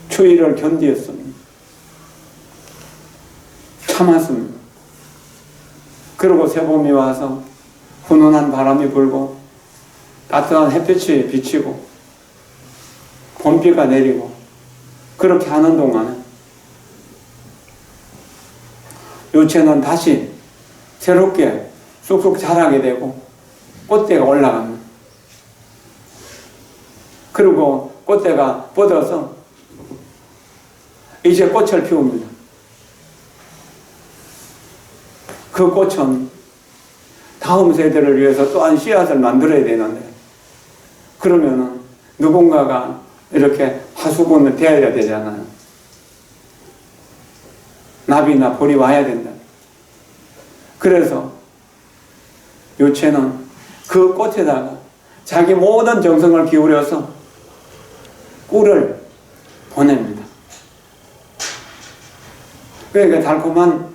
추위를 견디었으면 참았으면 그리고 새봄이 와서 훈훈한 바람이 불고 따뜻한 햇빛이 비치고 봄비가 내리고 그렇게 하는 동안에 유체는 다시 새롭게 쑥쑥 자라게 되고 꽃대가 올라갑니다. 그리고 꽃대가 뻗어서 이제 꽃을 피웁니다. 그 꽃은 다음 세대를 위해서 또한 씨앗을 만들어야 되는데 그러면은 누군가가 이렇게 하수군을 대어야 되잖아요. 나비나 벌이 와야 된다. 그래서 유체는 그 꽃에다가 자기 모든 정성을 기울여서 꿀을 보냅니다. 그러니까 달콤한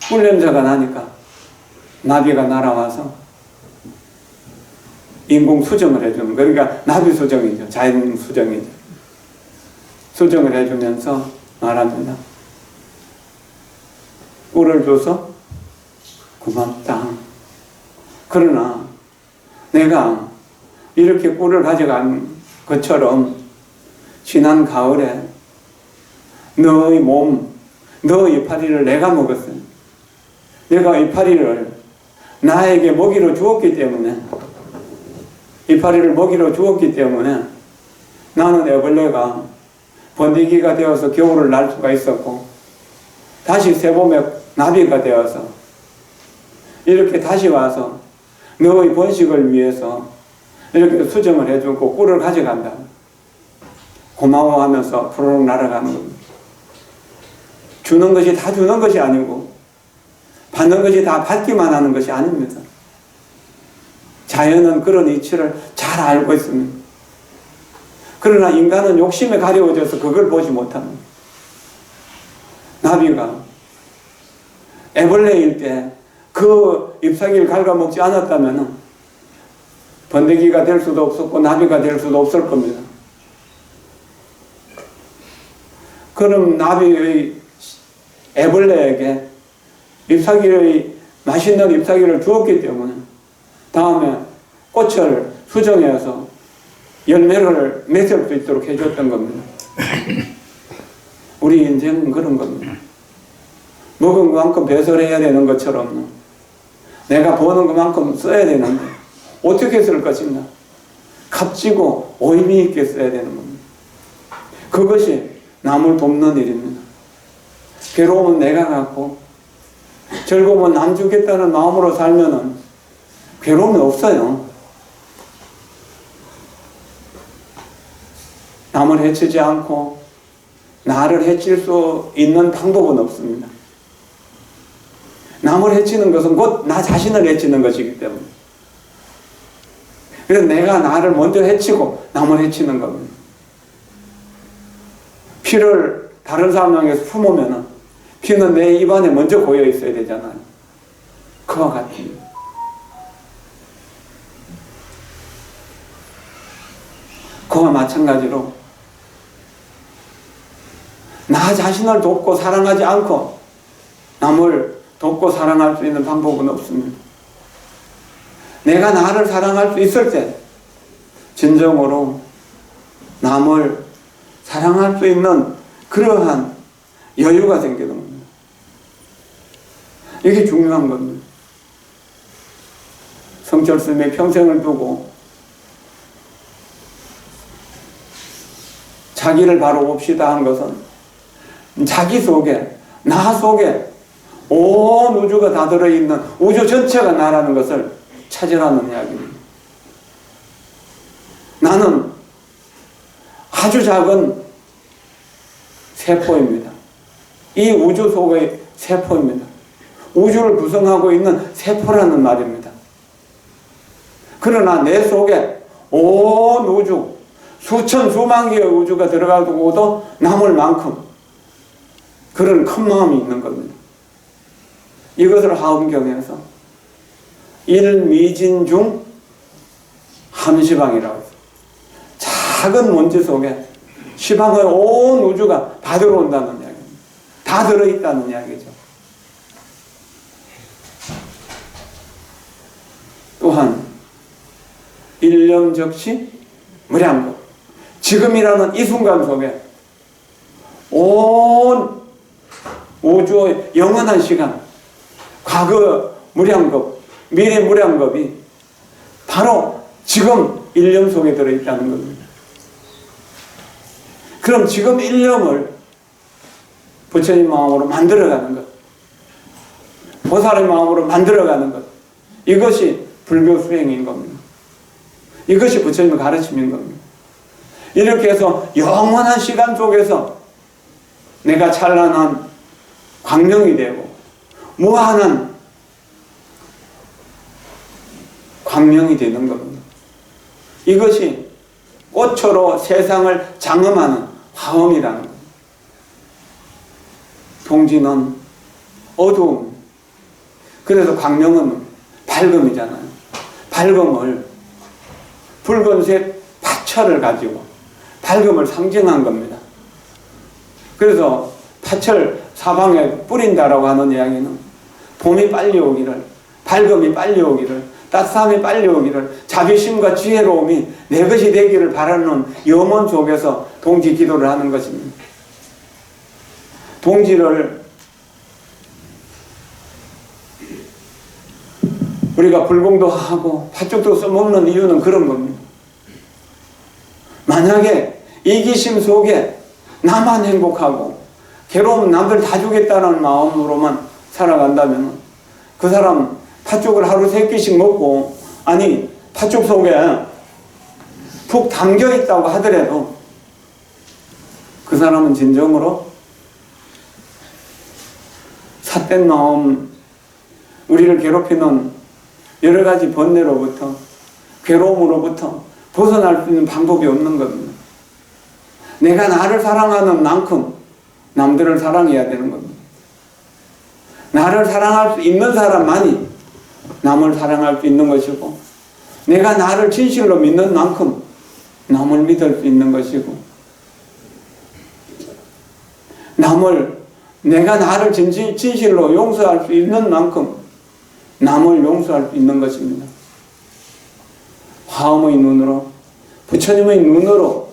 꿀 냄새가 나니까 나비가 날아와서 인공 수정을 해주는, 그러니까 나비 수정이죠. 자연 수정이죠. 수정을 해주면서 말합니다. 꿀을 줘서 고맙다. 그러나 내가 이렇게 꿀을 가져간 것처럼 지난 가을에 너의 몸, 너의 이파리를 내가 먹었어요. 내가 이파리를 나에게 먹이로 주었기 때문에, 이파리를 먹이로 주었기 때문에 나는 애벌레가 번데기가 되어서 겨울을 날 수가 있었고 다시 새봄에 나비가 되어서 이렇게 다시 와서 너의 번식을 위해서 이렇게 수정을 해주고 꿀을 가져간다. 고마워하면서 푸르륵 날아가는 겁니다. 주는 것이 다 주는 것이 아니고 받는 것이 다 받기만 하는 것이 아닙니다. 자연은 그런 이치를 잘 알고 있습니다. 그러나 인간은 욕심에 가려워져서 그걸 보지 못합니다. 나비가 애벌레일 때 그 잎사귀를 갉아먹지 않았다면 번데기가 될 수도 없었고 나비가 될 수도 없을 겁니다. 그럼 나비의 애벌레에게 맛있는 잎사귀를 주었기 때문에 다음에 꽃을 수정해서 열매를 맺을 수 있도록 해줬던 겁니다. 우리 인생은 그런 겁니다. 먹은 것만큼 배설해야 되는 것처럼 내가 버는 것만큼 써야 되는데 어떻게 쓸 것인가? 값지고 의미 있게 써야 되는 겁니다. 그것이 남을 돕는 일입니다. 괴로움은 내가 갖고 즐거움은 남 주겠다는 마음으로 살면은 괴로움이 없어요. 남을 해치지 않고 나를 해칠 수 있는 방법은 없습니다. 남을 해치는 것은 곧 나 자신을 해치는 것이기 때문에. 그래서 내가 나를 먼저 해치고 남을 해치는 겁니다. 피를 다른 사람 향해서 품으면 피는 내 입안에 먼저 고여 있어야 되잖아요. 그와 같습니다. 그와 마찬가지로 나 자신을 돕고 사랑하지 않고 남을 돕고 사랑할 수 있는 방법은 없습니다. 내가 나를 사랑할 수 있을 때 진정으로 남을 사랑할 수 있는 그러한 여유가 생기는 겁니다. 이게 중요한 겁니다. 성철 스님의 평생을 두고 자기를 바로 봅시다 한 것은 자기 속에, 나 속에 온 우주가 다 들어있는 우주 전체가 나라는 것을 찾으라는 이야기입니다. 나는 아주 작은 세포입니다. 이 우주 속의 세포입니다. 우주를 구성하고 있는 세포라는 말입니다. 그러나 내 속에 온 우주, 수천 수만 개의 우주가 들어가고도 남을 만큼 그런 큰 마음이 있는 겁니다. 이것을 하엄경에서 일미진중 함시방이라고 해서 작은 먼지 속에 시방의 온 우주가 다 들어온다는 이야기입니다. 다 들어있다는 이야기죠. 또한 일념적시 무량겁, 지금이라는 이 순간 속에 온 우주의 영원한 시간, 과거 무량겁, 미래 무량겁이 바로 지금 일념 속에 들어있다는 겁니다. 그럼 지금 일념을 부처님 마음으로 만들어가는 것, 보살의 마음으로 만들어가는 것, 이것이 불교 수행인 겁니다. 이것이 부처님의 가르침인 겁니다. 이렇게 해서 영원한 시간 속에서 내가 찬란한 광명이 되고 무한한 광명이 되는 겁니다. 이것이 꽃으로 세상을 장엄하는 화엄이라는 겁니다. 동지는 어두움, 그래서 광명은 밝음이잖아요. 밝음을 붉은색 파철을 가지고 밝음을 상징한 겁니다. 그래서 파철 사방에 뿌린다라고 하는 이야기는 봄이 빨리 오기를, 밝음이 빨리 오기를, 따스함이 빨리 오기를, 자비심과 지혜로움이 내 것이 되기를 바라는 염원 속에서 동지 기도를 하는 것입니다. 동지를 우리가 불공도 하고 팥죽도 써먹는 이유는 그런 겁니다. 만약에 이기심 속에 나만 행복하고 괴로우면 남들 다 주겠다는 마음으로만 살아간다면 그 사람 팥죽을 하루 3끼씩 먹고, 아니 팥죽 속에 푹 담겨 있다고 하더라도 그 사람은 진정으로 삿된 마음, 우리를 괴롭히는 여러 가지 번뇌로부터, 괴로움으로부터 벗어날 수 있는 방법이 없는 겁니다. 내가 나를 사랑하는 만큼 남들을 사랑해야 되는 겁니다. 나를 사랑할 수 있는 사람만이 남을 사랑할 수 있는 것이고, 내가 나를 진실로 믿는 만큼 남을 믿을 수 있는 것이고, 내가 나를 진실로 용서할 수 있는 만큼 남을 용서할 수 있는 것입니다. 화엄의 눈으로, 부처님의 눈으로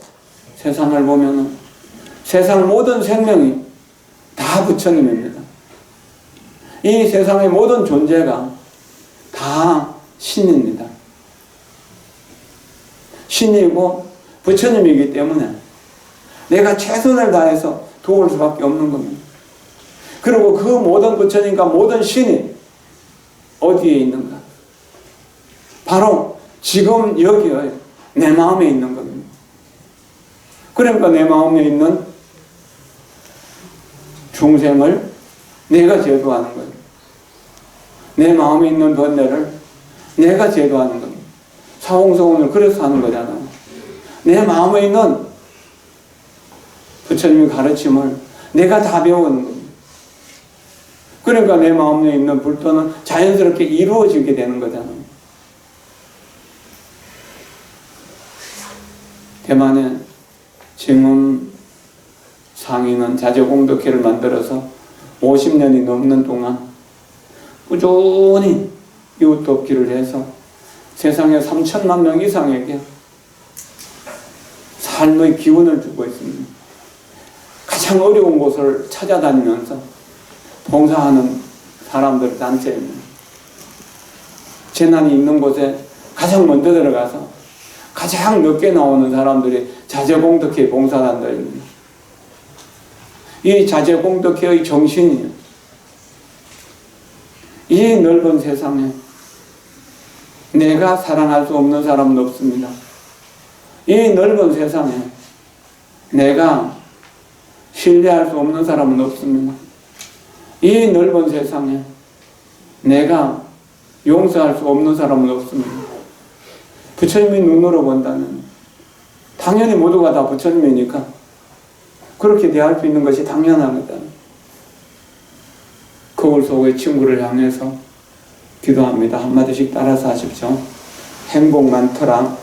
세상을 보면 세상 모든 생명이 다 부처님입니다. 이 세상의 모든 존재가 다 신입니다. 신이고 부처님이기 때문에 내가 최선을 다해서 도울 수밖에 없는 겁니다. 그리고 그 모든 부처님과 모든 신이 어디에 있는가? 바로 지금 여기에 내 마음에 있는 겁니다. 그러니까 내 마음에 있는 중생을 내가 제도하는 거예요. 내 마음에 있는 번뇌를 내가 제도하는 겁니다. 사홍성운을 그래서 하는 거잖아요. 내 마음에 있는 부처님의 가르침을 내가 다 배우는 겁니다. 그러니까 내 마음에 있는 불도는 자연스럽게 이루어지게 되는 거잖아요. 대만의 증음 상인은 자제공덕회를 만들어서 50년이 넘는 동안 꾸준히 이웃돕기를 해서 세상에 3천만 명 이상에게 삶의 기운을 주고 있습니다. 가장 어려운 곳을 찾아다니면서 봉사하는 사람들 단체입니다. 재난이 있는 곳에 가장 먼저 들어가서 가장 늦게 나오는 사람들이 자제공덕회 봉사단들입니다. 이 자제공덕회의 정신이 이 넓은 세상에 내가 사랑할 수 없는 사람은 없습니다. 이 넓은 세상에 내가 신뢰할 수 없는 사람은 없습니다. 이 넓은 세상에 내가 용서할 수 없는 사람은 없습니다. 부처님의 눈으로 본다면 당연히 모두가 다 부처님이니까 그렇게 대할 수 있는 것이 당연합니다. 거울 속의 친구를 향해서 기도합니다. 한마디씩 따라서 하십시오. 행복 많더라.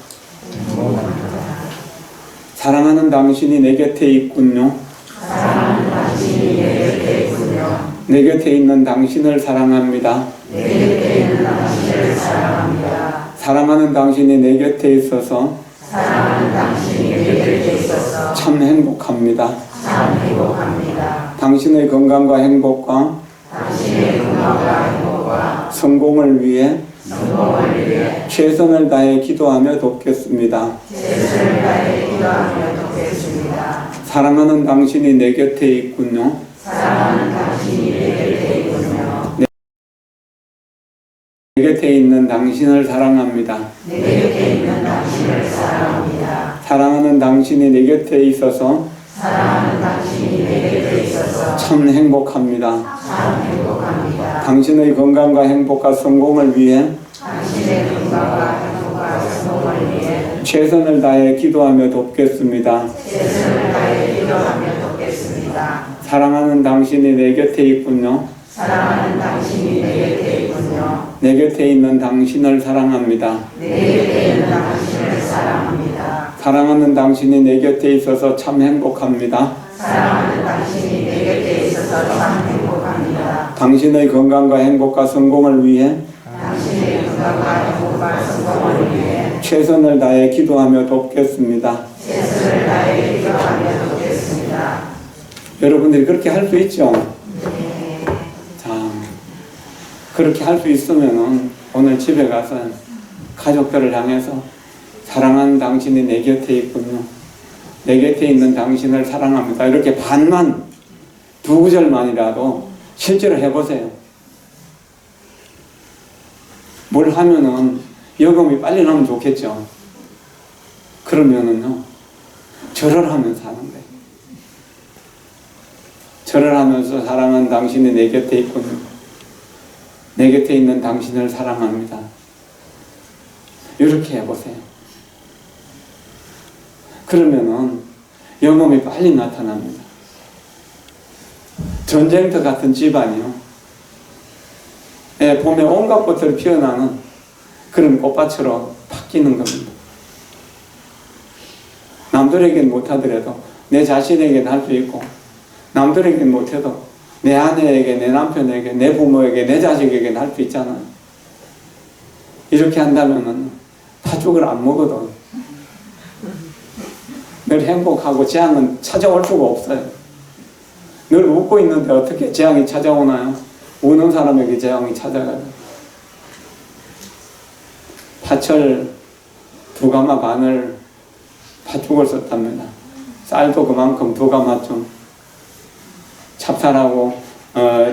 사랑하는 당신이 내 곁에 있군요. 사랑하는 당신이 내 곁에 있군요. 내 곁에 있는 당신을 사랑합니다. 내 곁에 있는 당신을 사랑합니다. 사랑하는 당신이 내 곁에 있어서 사랑하는 당신이 내 곁에 있어서 참 행복합니다. 참 행복합니다. 당신의 건강과 행복과 당신의 건강과 행복과 성공을 위해 성공을 위해 최선을 다해 기도하며 돕겠습니다. 최선을 다해 기도하며 돕겠습니다. 사랑하는 당신이 내 곁에 있군요. 사랑하는 당신이 내 곁에 있군요. 내 곁에 있는 당신을 사랑합니다. 내 곁에 있는 당신을 사랑합니다. 사랑하는 당신이 내 곁에 있어서 사랑하는 당신이 내 곁에 있어서 참 행복합니다. 참 행복합니다. 당신의 건강과 행복과 성공을 위해 당신의 건강과 행복과 성공을 위해 최선을 다해 기도하며 돕겠습니다. 최선을 다해 기도하며 돕겠습니다. 사랑하는 당신이 내 곁에 있군요. 사랑하는 당신이 내 곁에 있군요. 내 곁에 있는 당신을 사랑합니다. 내 곁에 있는 당신을 사랑합니다. 사랑하는 당신이 내 곁에 있어서 참 행복합니다. 사랑하는 당신이 내 곁에 있어서 참 행복합니다. 당신의 건강과 행복과 성공을 위해 당신의 건강과 행복과 성공을 위해 최선을 다해 기도하며 돕겠습니다. 최선을 다해 기도하며 돕겠습니다. 여러분들이 그렇게 할 수 있죠? 네. 자, 그렇게 할 수 있으면은 오늘 집에 가서 가족들을 향해서 사랑하는 당신이 내 곁에 있군요. 내 곁에 있는 당신을 사랑합니다. 이렇게 반만, 두 구절만이라도 실제로 해보세요. 뭘 하면은 여금이 빨리 나면 좋겠죠. 그러면은요, 절을 하면서 하는 거예요. 절을 하면서 사랑하는 당신이 내 곁에 있군요. 내 곁에 있는 당신을 사랑합니다. 이렇게 해보세요. 그러면은 영험이 빨리 나타납니다. 전쟁터 같은 집안이요. 봄에 온갖 꽃들이 피어나는 그런 꽃밭으로 바뀌는 겁니다. 남들에겐 못하더라도 내 자신에게는 할 수 있고, 남들에겐 못해도 내 아내에게, 내 남편에게, 내 부모에게, 내 자식에게는 할 수 있잖아요. 이렇게 한다면은 팥죽을 안 먹어도 늘 행복하고 재앙은 찾아올 수가 없어요. 늘 웃고 있는데 어떻게 재앙이 찾아오나요? 우는 사람에게 재앙이 찾아가요. 팥을 2가마 반을 팥죽을 썼답니다. 쌀도 그만큼 2가마쯤, 찹쌀하고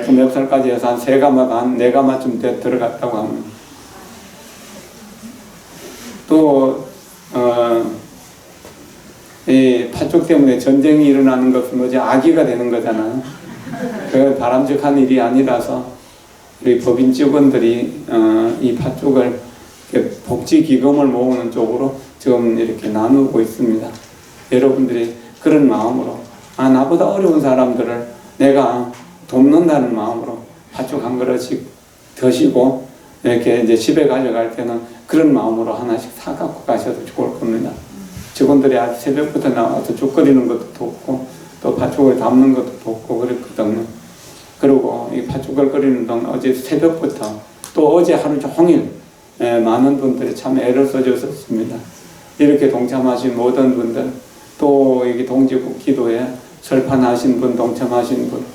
또 맵쌀까지 해서 한 3가마 반, 4가마쯤 들어갔다고 합니다. 또 이 팥죽 때문에 전쟁이 일어나는 것은 뭐지? 악의가 되는 거잖아요. 그 바람직한 일이 아니라서 우리 법인 직원들이 이 팥죽을 복지기금을 모으는 쪽으로 지금 이렇게 나누고 있습니다. 여러분들이 그런 마음으로 나보다 어려운 사람들을 내가 돕는다는 마음으로 팥죽 한 그릇씩 드시고 이렇게 이제 집에 가져갈 때는 그런 마음으로 하나씩 사갖고 가셔도 좋을 겁니다. 직원들이 아주 새벽부터 나와서 죽 끓이는 것도 돕고 또 팥죽을 담는 것도 돕고 그랬거든요. 그리고 이 팥죽을 끓이는 동안 어제 새벽부터 또 어제 하루 종일 많은 분들이 참 애를 써주셨습니다. 이렇게 동참하신 모든 분들, 또 여기 동지국 기도에 설판하신 분, 동참하신 분,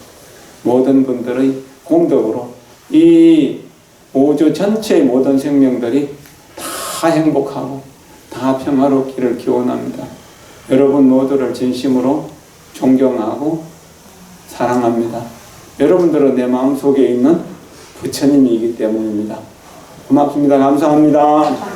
모든 분들의 공덕으로 이 우주 전체의 모든 생명들이 다 행복하고 다 평화롭기를 기원합니다. 여러분 모두를 진심으로 존경하고 사랑합니다. 여러분들은 내 마음속에 있는 부처님이기 때문입니다. 고맙습니다. 감사합니다.